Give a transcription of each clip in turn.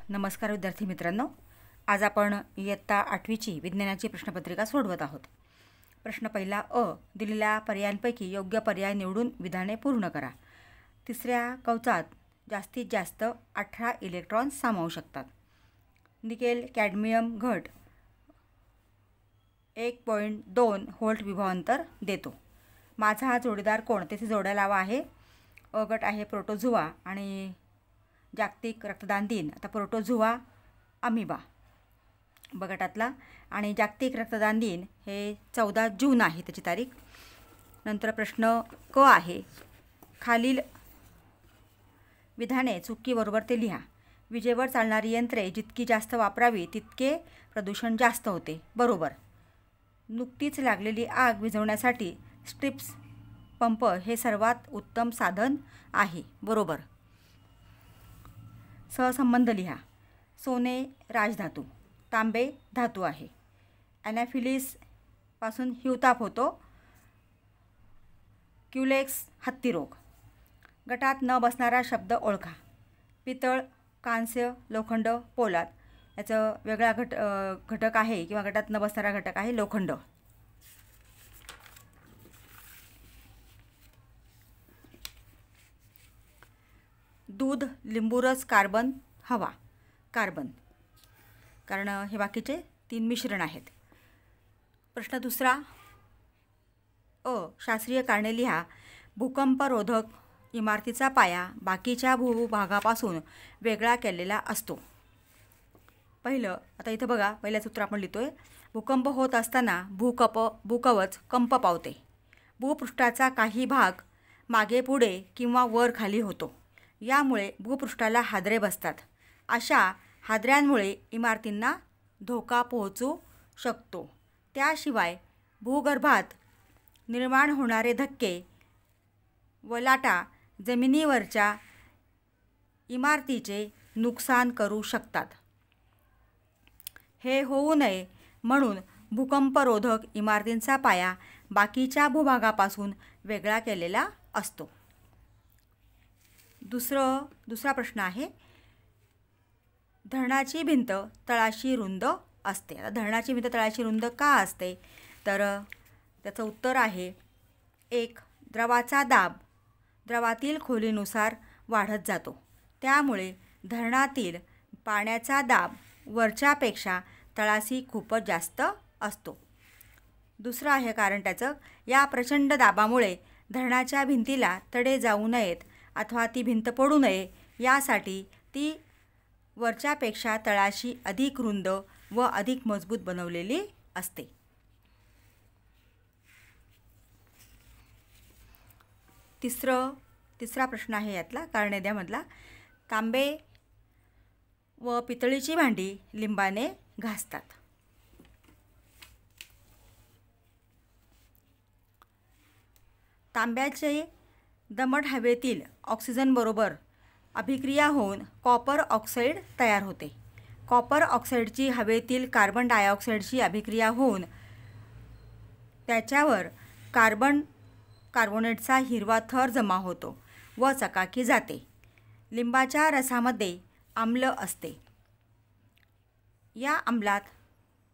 नमस्कार विद्यार्थी मित्रांनो, आज आपण इयत्ता 8वीची विज्ञानाची प्रश्नपत्रिका सोडवत आहोत। प्रश्न पहिला अ, दिलेल्या पर्यायांपैकी योग्य पर्याय निवडून विधाने पूर्ण करा। तिसऱ्या कवचात जास्तीत जास्त 18 इलेक्ट्रॉन्स सामावू शकतात। निकेल कॅडमियम घट 1.2 व्होल्ट विभवांतर देतो। माझा जोडीदार कोण? तेथे जोड्या लावा आहे। अ गट आहे प्रोटोझोआ आणि जागतिक रक्तदान दिन आता प्रोटोझोआ अमिबा ब गटातला, आणि जागतिक रक्तदान दिन हे 14 जून आहे त्याची तारीख। नंतर प्रश्न क आहे, खालील विधाने चुकीबरोबर ते लिहा। विजेवर चालणारी यंत्रे जितकी जास्त वापरावी तितके प्रदूषण जास्त होते, बरोबर। नुकतीच लागलेली आग विझवण्यासाठी स्ट्रिप्स पंप हे सर्वात उत्तम साधन आहे, बरोबर। सहसंबंध लिहा। सोने राजधातू, तांबे धातू आहे। ॲनाफिलिस पासून हिवताप होतो। क्युलेक्स हत्तीरोग। गटात न बसणारा शब्द ओळखा। पितळ, कांस्य, लोखंड, पोलाद याचं वेगळा घटक आहे किंवा गटात न बसणारा घटक आहे लोखंड। दूध, लिंबूरस, कार्बन, हवा। कार्बन, कारण हे बाकीचे 3 मिश्रण आहेत। प्रश्न दुसरा अ, शास्त्रीय कारणे लिहा। भूकंपरोधक इमारतीचा पाया बाकीच्या भूभागापासून वेगळा केलेला असतो। पहिलं, आता इथं बघा, पहिलं सूत्र आपण लिहितोय। भूकंप होत असताना भूकवच कंप पावते। भूपृष्ठाचा काही भाग मागे पुढे किंवा वर खाली होतो, यामुळे भूपृष्ठाला हादरे बसतात। अशा हादऱ्यांमुळे इमारतींना धोका पोहोचू शकतो। त्याशिवाय भूगर्भात निर्माण होणारे धक्के व लाटा जमिनीवरच्या इमारतीचे नुकसान करू शकतात। हे होऊ नये म्हणून भूकंपरोधक इमारतींचा पाया बाकीच्या भूभागापासून वेगळा केलेला असतो। दुसरा प्रश्न आहे, धरणाची भिंत तळाशी रुंद असते। आता धरणाची भिंत तळाशी रुंद का असते? तर त्याचं उत्तर आहे 1. द्रवाचा दाब द्रवातील खोलीनुसार वाढत जातो, त्यामुळे धरणातील पाण्याचा दाब वरच्यापेक्षा तळाशी खूपच जास्त असतो। दुसरं आहे कारण त्याचं, या प्रचंड दाबामुळे धरणाच्या भिंतीला तडे जाऊ नयेत अथवा ती भिंत पडू नये यासाठी ती वरच्यापेक्षा तळाशी अधिक रुंद व अधिक मजबूत बनवलेली असते। तिसरा प्रश्न आहे यातला कारणे द्यामधला, तांबे व पितळीची भांडी लिंबाने घासतात। तांब्याचे दमट हवेतील ऑक्सिजन बरोबर अभिक्रिया होऊन कॉपर ऑक्साईड तयार होते। कॉपर ऑक्साईडची हवेतील कार्बन डायऑक्साईडशी अभिक्रिया होऊन त्याच्यावर कार्बोनेटचा हिरवा थर जमा होतो व चकाकी जाते। लिंबाच्या रसामध्ये आम्ल असते। या आम्लात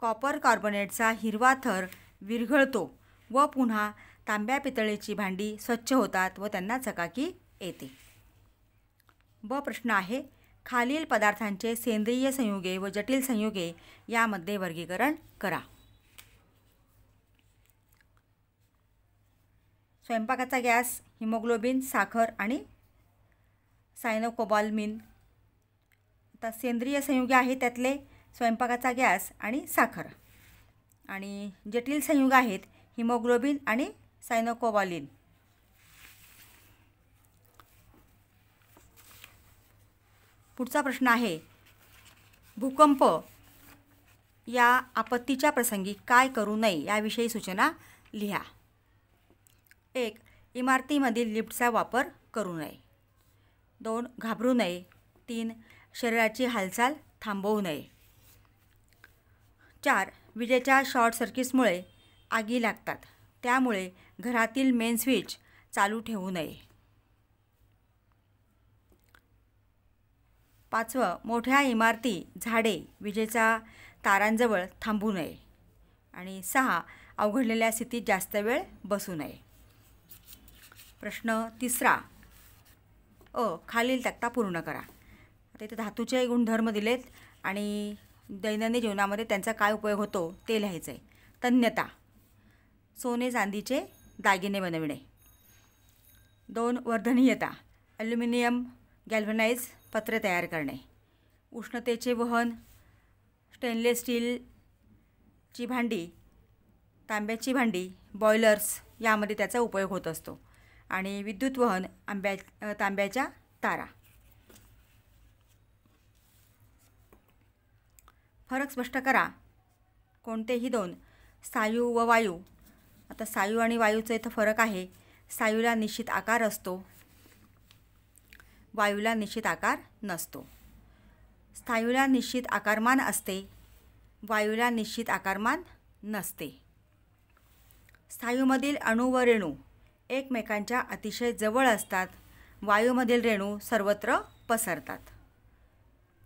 कॉपर कार्बोनेटचा हिरवा थर विरघळतो व पुन्हा तांब्या पितळेची भांडी स्वच्छ होतात व त्यांना चकाकी येते। ब प्रश्न आहे, खालील पदार्थांचे सेंद्रिय संयुगे व जटिल संयुगे यामध्ये वर्गीकरण करा। स्वयंपाकाचा गॅस, हिमोग्लोबिन, साखर आणि सायनोकोबालमिन। आता सेंद्रिय संयुगे आहेत त्यातले स्वयंपाकाचा गॅस आणि साखर, आणि जटिल संयुग आहेत हिमोग्लोबिन आणि सायनोकोबालिन। पुढचा प्रश्न आहे, भूकंप या आपत्तीच्या प्रसंगी काय करू नये याविषयी सूचना लिहा। 1. इमारतीमधील लिफ्टचा वापर करू नये। 2. घाबरू नये। 3. शरीराची हालचाल थांबवू नये। 4. विजेच्या शॉर्ट सर्किट्समुळे आगी लागतात, त्यामुळे घरातील मेन स्विच चालू ठेवू नये। 5वं, मोठ्या इमारती, झाडे, विजेच्या तारांजवळ थांबू नये. आणि 6, अवघडलेल्या स्थितीत जास्त वेळ बसू नये. प्रश्न 3. खालील तक्ता पूर्ण करा. आता इथे धातूचे गुणधर्म दिलेत आणि दैनंदिन जीवनामध्ये त्यांचा काय उपयोग होतो ते लिहायचं आहे. तन्यता, सोने चांदीचे दागिने बनविणे. 2, वर्धनीयता, ॲल्युमिनियम गॅल्व्हनाइज पत्रे तयार करणे. उष्णतेचे वहन, स्टेनलेस स्टीलची भांडी, तांब्याची भांडी, बॉयलर्स यामध्ये त्याचा उपयोग होत असतो. आणि विद्युत वहन, तांब्याच्या तारा. फरक स्पष्ट करा. कोणतेही 2, स्थायू व वायू. आता स्थायू आणि वायूचा इथं फरक आहे. स्थायूला निश्चित आकार असतो, वायूला निश्चित आकार नसतो. स्थायूला निश्चित आकारमान असते, वायूला निश्चित आकारमान नसते. स्थायूमधील अणू व रेणू एकमेकांच्या अतिशय जवळ असतात, वायूमधील रेणू सर्वत्र पसरतात.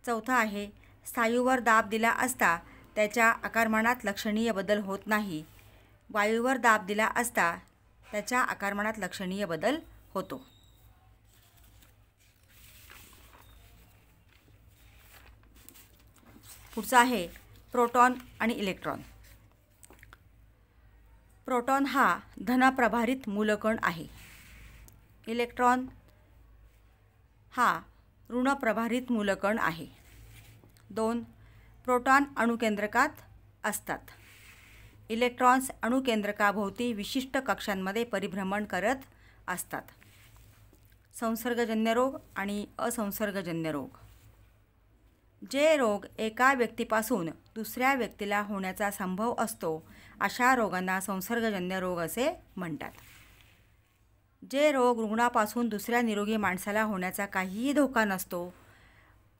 4 आहे, स्थायूवर दाब दिला असता त्याच्या आकारमानात लक्षणीय बदल होत नाही, वायूवर दाब दिला असता त्याच्या आकारमानात लक्षणीय बदल होतो. पुढचा आहे प्रोटॉन आणि इलेक्ट्रॉन. प्रोटॉन हा धनप्रभारित मूलकण आहे. इलेक्ट्रॉन हा ऋणप्रभारित मूलकण आहे. 2, प्रोटॉन अणुकेंद्रकात असतात. इलेक्ट्रॉन्स अणुकेंद्रकाभोवती विशिष्ट कक्षांमध्ये परिभ्रमण करत असतात. संसर्गजन्य रोग आणि असंसर्गजन्य रोग. जे रोग एका व्यक्तीपासून दुसऱ्या व्यक्तीला होण्याचा संभव असतो अशा रोगांना संसर्गजन्य रोग असे म्हणतात. जे रोग रुग्णापासून दुसऱ्या निरोगी माणसाला होण्याचा काहीही धोका नसतो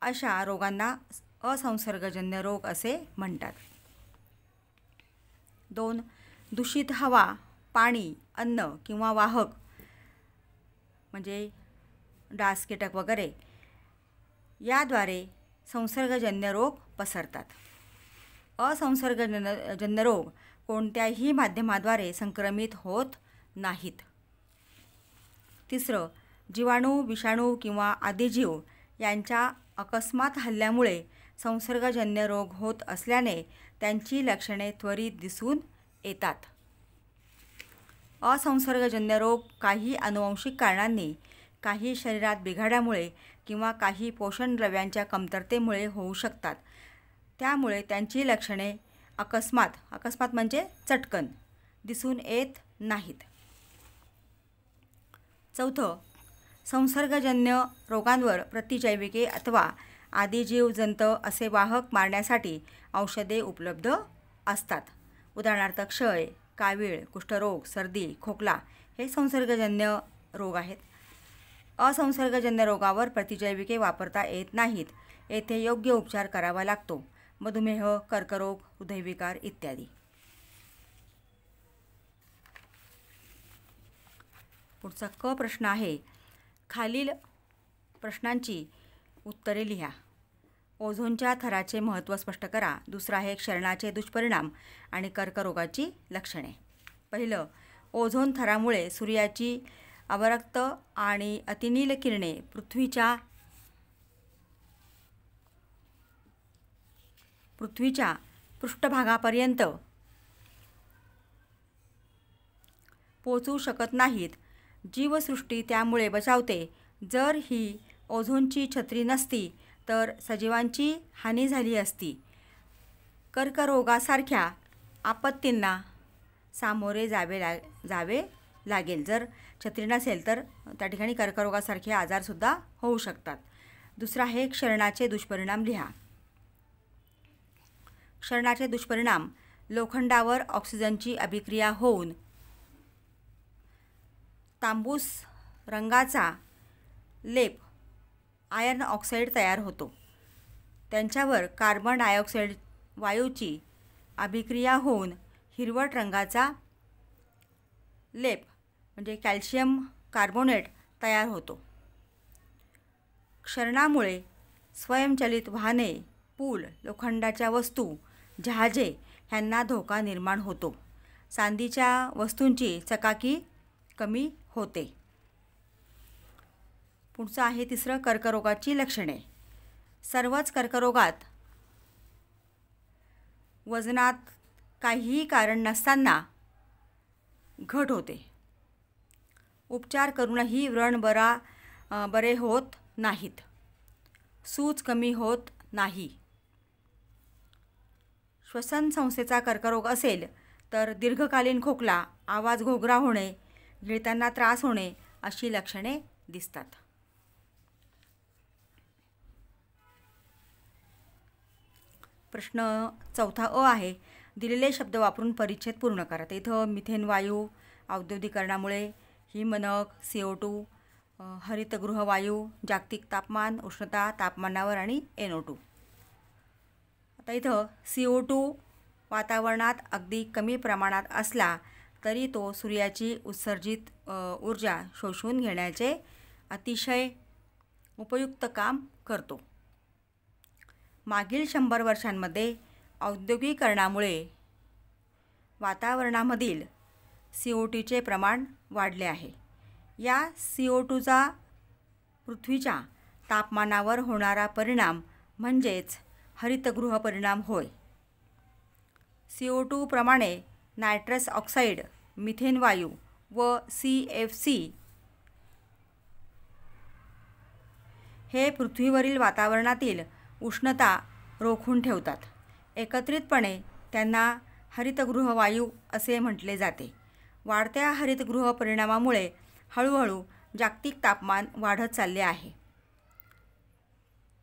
अशा रोगांना असंसर्गजन्य रोग असे म्हणतात. 2, दूषित हवा, पाणी, अन्न किंवा वाहक म्हणजे डास, कीटक वगैरे याद्वारे संसर्गजन्य रोग पसरतात. असंसर्गजन्य रोग कोणत्याही माध्यमाद्वारे संक्रमित होत नाहीत. 3, जीवाणू, विषाणू किंवा आदिजीव यांच्या अकस्मात हल्ल्यामुळे संसर्गजन्य रोग होत असल्याने त्यांची लक्षणे त्वरित दिसून येतात. असंसर्गजन्य रोग काही अनुवंशिक कारणांनी, काही शरीरात बिघाडामुळे किंवा काही पोषण द्रव्यांच्या कमतरतेमुळे होऊ शकतात. त्यामुळे त्यांची लक्षणे अकस्मात म्हणजे चटकन दिसून येत नाहीत. 4, संसर्गजन्य रोगांवर प्रतिजैविके अथवा आदिजीव जंत असे वाहक मारण्यासाठी औषधे उपलब्ध असतात. उदाहरणार्थ क्षय, कावीळ, कुष्ठरोग, सर्दी, खोकला हे संसर्गजन्य रोग आहेत. असंसर्गजन्य रोगावर प्रतिजैविके वापरता येत नाहीत. येथे योग्य उपचार करावा लागतो. मधुमेह, कर्करोग, हृदयविकार इत्यादी. पुढचा क प्रश्न आहे. खालील प्रश्नांची उत्तरे लिहा. ओझोनच्या थराचे महत्त्व स्पष्ट करा. दुसरा आहे क्षरणाचे दुष्परिणाम आणि कर्करोगाची लक्षणे. पहिलं, ओझोन थरामुळे सूर्याची अवरक्त आणि अतिनील किरणे पृथ्वीच्या पृष्ठभागापर्यंत पोहोचू शकत नाहीत. जीवसृष्टी त्यामुळे बचावते. जर ही ओझोनची छत्री नसती तर सजीवांची हानी झाली असती. कर्करोगासारख्या आपत्तींना सामोरे जावे लागेल. जर छत्री नसेल तर त्या ठिकाणी कर्करोगासारखे आजारसुद्धा होऊ शकतात. दुसरा आहे क्षरणाचे दुष्परिणाम लिहा. क्षरणाचे दुष्परिणाम: लोखंडावर ऑक्सिजनची अभिक्रिया होऊन तांबूस रंगाचा लेप आयर्न ऑक्साईड तयार होतो. त्यांच्यावर कार्बन डायऑक्साईड वायूची अभिक्रिया होऊन हिरवट रंगाचा लेप म्हणजे कॅल्शियम कार्बोनेट तयार होतो. क्षरणामुळे स्वयंचलित वाहने, पूल, लोखंडाच्या वस्तू, जहाजे ह्यांना धोका निर्माण होतो. चांदीच्या वस्तूंची चकाकी कमी होते. पुढचं आहे तिसरं, कर्करोगाची लक्षणे. सर्वच कर्करोगात वजनात काहीही कारण नसताना घट होते. उपचार करूनही व्रण बरे होत नाहीत. सूज कमी होत नाही. श्वसन संस्थेचा कर्करोग असेल तर दीर्घकालीन खोकला, आवाज घोगरा होणे, गिळताना त्रास होणे अशी लक्षणे दिसतात. प्रश्न चौथा अ आहे. दिलेले शब्द वापरून परिच्छेद पूर्ण करा. तर इथं मिथेन वायू, औद्योगिकरणामुळे, हिमनग, CO2, हरितगृह वायू, जागतिक तापमान, उष्णता, तापमानावर आणि NO2. आता इथं CO2 वातावरणात अगदी कमी प्रमाणात असला तरी तो सूर्याची उत्सर्जित ऊर्जा शोषून घेण्याचे अतिशय उपयुक्त काम करतो. मागील 100 वर्षांमध्ये औद्योगिकरणामुळे वातावरणामधील CO2चे प्रमाण वाढले आहे. या CO2चा पृथ्वीच्या तापमानावर होणारा परिणाम म्हणजेच हरितगृह परिणाम होय. CO2 प्रमाणे नायट्रस ऑक्साईड, मिथेन वायू व CFC हे पृथ्वीवरील वातावरणातील उष्णता रोखून ठेवतात. एकत्रितपणे त्यांना हरितगृह वायू असे म्हटले जाते. वाढत्या हरितगृह परिणामामुळे हळूहळू जागतिक तापमान वाढत चालले आहे.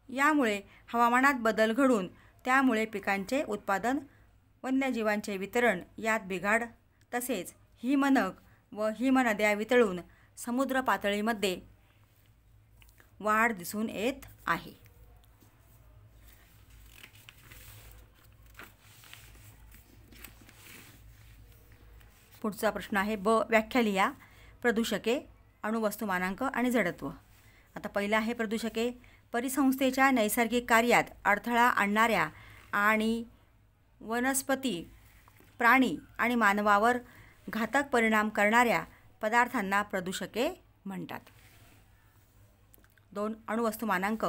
यामुळे हवामानात बदल घडून त्यामुळे पिकांचे उत्पादन, वन्यजीवांचे वितरण यात बिघाड, तसेच हिमनग व हिमनद्या वितळून समुद्र पातळीमध्ये वाढ दिसून येत आहे. पुढचा प्रश्न आहे ब. व्याख्या लिहा. प्रदूषके, अणुवस्तुमानांक आणि जडत्व. आता पहिला आहे प्रदूषके. परिसंस्थेच्या नैसर्गिक कार्यात अडथळा आणणाऱ्या आणि वनस्पती, प्राणी आणि मानवावर घातक परिणाम करणाऱ्या पदार्थांना प्रदूषके म्हणतात. 2. अणुवस्तुमानांक.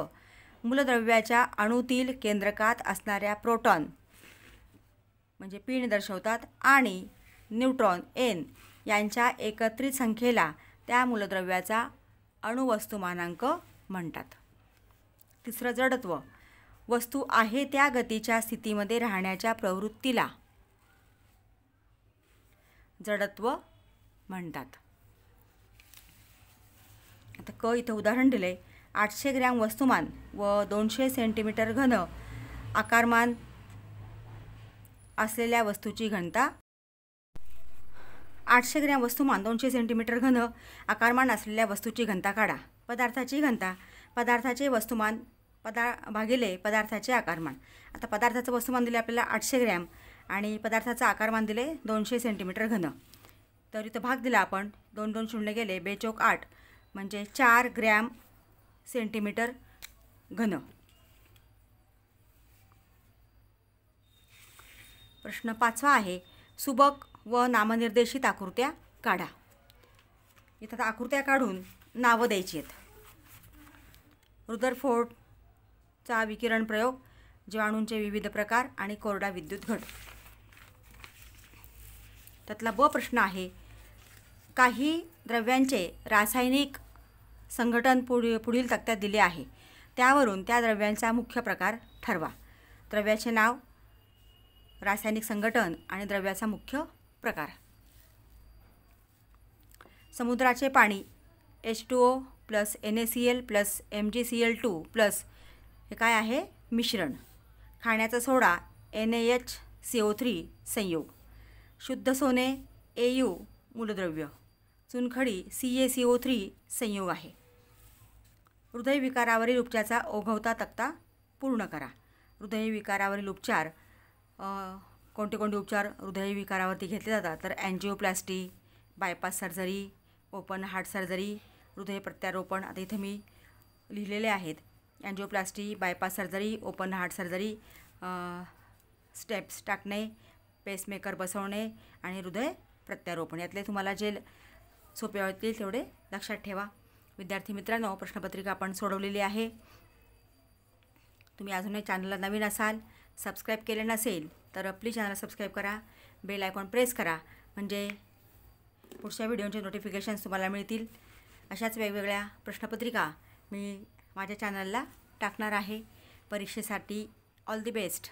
मूलद्रव्याच्या अणूतील केंद्रकात असणाऱ्या प्रोटॉन म्हणजे पीण दर्शवतात आणि न्यूट्रॉन N यांच्या एकत्रित संख्येला त्या मूलद्रव्याचा अणुवस्तुमानांक म्हणतात. 3. जडत्व. वस्तू आहे त्या गतीच्या स्थितीमध्ये राहण्याच्या प्रवृत्तीला जडत्व म्हणतात. आता क इथं उदाहरण दिले. 800 ग्रॅम वस्तुमान व 200 सेंटीमीटर घन आकारमान असलेल्या वस्तूची घनता. 800 ग्रॅम वस्तुमान 200 सेंटीमीटर घन आकारमान असलेल्या वस्तूची घनता काढा. पदार्थाची घनता. पदार्थाचे वस्तुमान भागिले पदार्थाचे आकारमान. आता पदार्थाचं वस्तुमान दिले आपल्याला 800 ग्रॅम आणि पदार्थाचं आकारमान दिले 200 सेंटीमीटर घन. तर इथं भाग दिला आपण, 2 2 शून्य गेले, 2 चौक 8 म्हणजे 4 ग्रॅम सेंटीमीटर घन. प्रश्न 5वा आहे. सुबक व नामनिर्देशित आकृत्या काढा. इथं आकृत्या काढून नावं द्यायची आहेत. रुदरफोर्डचा विकिरण प्रयोग, जीवाणूंचे विविध प्रकार आणि कोरडा विद्युत घट. त्यातला ब प्रश्न आहे. काही द्रव्यांचे रासायनिक संघटन पुढील तक्त्यात दिले आहे. त्यावरून त्या द्रव्यांचा मुख्य प्रकार ठरवा. द्रव्याचे नाव, रासायनिक संघटन आणि द्रव्याचा मुख्य प्रकार. समुद्राचे पाणी H2O + NaCl + MgCl2 + हे काय आहे? मिश्रण. खाण्याचा सोडा NaHCO3 संयोग. शुद्ध सोने Au मूलद्रव्य. चुनखडी CaCO3 संयोग आहे. हृदयविकारावरील उपचाराचा ओघवता तक्ता पूर्ण करा. हृदयविकारावरील उपचार कोणते कोणते उपचार हृदयविकारावरती घेतले जातात? तर angioplasty, bypass surgery, open heart surgery, हृदय प्रत्यारोपण. आता इथे मी लिहिलेले आहेत. Angioplasty, bypass surgery, open heart surgery, steps टाकणे, पेसमेकर बसवणे आणि हृदय प्रत्यारोपण, यातले तुम्हाला जे सोपे होतील तेवढे लक्षात ठेवा. विद्यार्थी मित्रांनो, प्रश्नपत्रिका आपण सोडवलेली आहे. तुम्ही अजूनही चॅनलला नवीन असाल, सबस्क्राईब केले नसेल तर प्लीज चॅनलला सबस्क्राईब करा, बेल आयकॉन प्रेस करा, म्हणजे पुढच्या व्हिडिओचे नोटिफिकेशन्स तुम्हाला मिळतील. अशाच वेगवेगळ्या प्रश्नपत्रिका मी माझ्या चॅनलला टाकणार आहे. परीक्षेसाठी ऑल दी बेस्ट.